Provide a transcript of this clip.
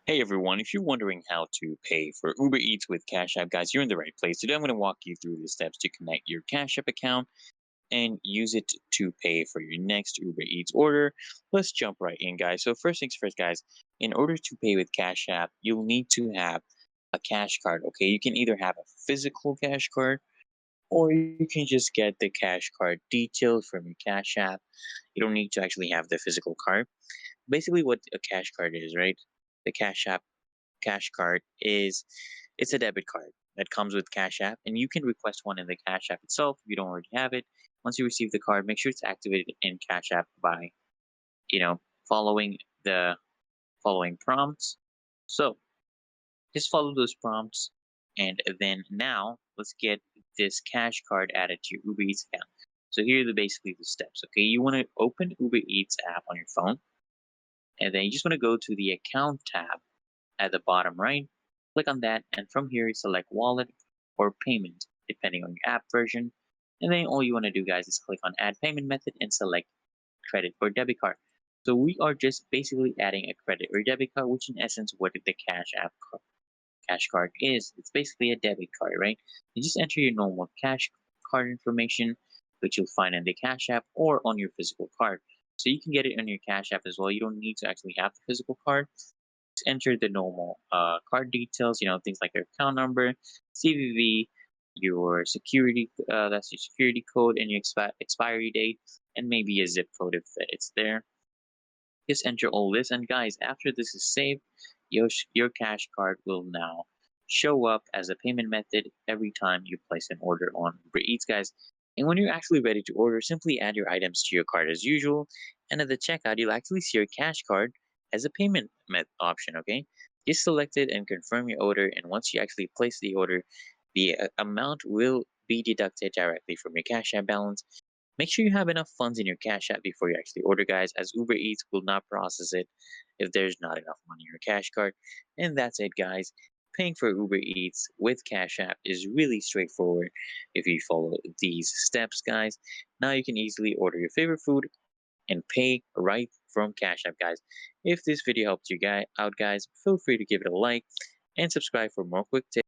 Hey everyone, if you're wondering how to pay for Uber Eats with Cash App, guys, you're in the right place. Today I'm going to walk you through the steps to connect your Cash App account and use it to pay for your next Uber Eats order. Let's jump right in, guys. So first things first, guys, in order to pay with Cash App, you'll need to have a cash card, okay? You can either have a physical cash card or you can just get the cash card details from your Cash App. You don't need to actually have the physical card. Basically what a cash card is, right? The Cash card is it's a debit card that comes with Cash App, and you can request one in the Cash App itself if you don't already have it. Once you receive the card, make sure it's activated in Cash App by following the following prompts. So just follow those prompts, and then now let's get this Cash card added to your Uber Eats account. So here are basically the steps. Okay, you want to open Uber Eats app on your phone, and then you just want to go to the account tab at the bottom right. Click on that, and from here, select wallet or payment, depending on your app version. And then all you want to do, guys, is click on add payment method and select credit or debit card. So we are just basically adding a credit or debit card, which in essence what the cash card is. It's basically a debit card, right? You just enter your normal cash card information, which you'll find in the Cash App or on your physical card. So you can get it on your Cash App as well. You don't need to actually have the physical card. Just enter the normal card details, things like your account number, CVV, your security, that's your security code, and your expiry date, and maybe a zip code if it's there. Just enter all this, and guys, after this is saved, your cash card will now show up as a payment method every time you place an order on Uber Eats, guys. And when you're actually ready to order, simply add your items to your cart as usual, and at the checkout, you'll actually see your cash card as a payment option. Okay, just select it and confirm your order, and once you actually place the order, the amount will be deducted directly from your Cash App balance. Make sure you have enough funds in your Cash App before you actually order, guys, as Uber Eats will not process it if there's not enough money in your cash card. And that's it, guys. Paying for Uber Eats with Cash App is really straightforward if you follow these steps, guys. Now you can easily order your favorite food and pay right from Cash App, guys. If this video helped you out, guys, feel free to give it a like and subscribe for more quick tips.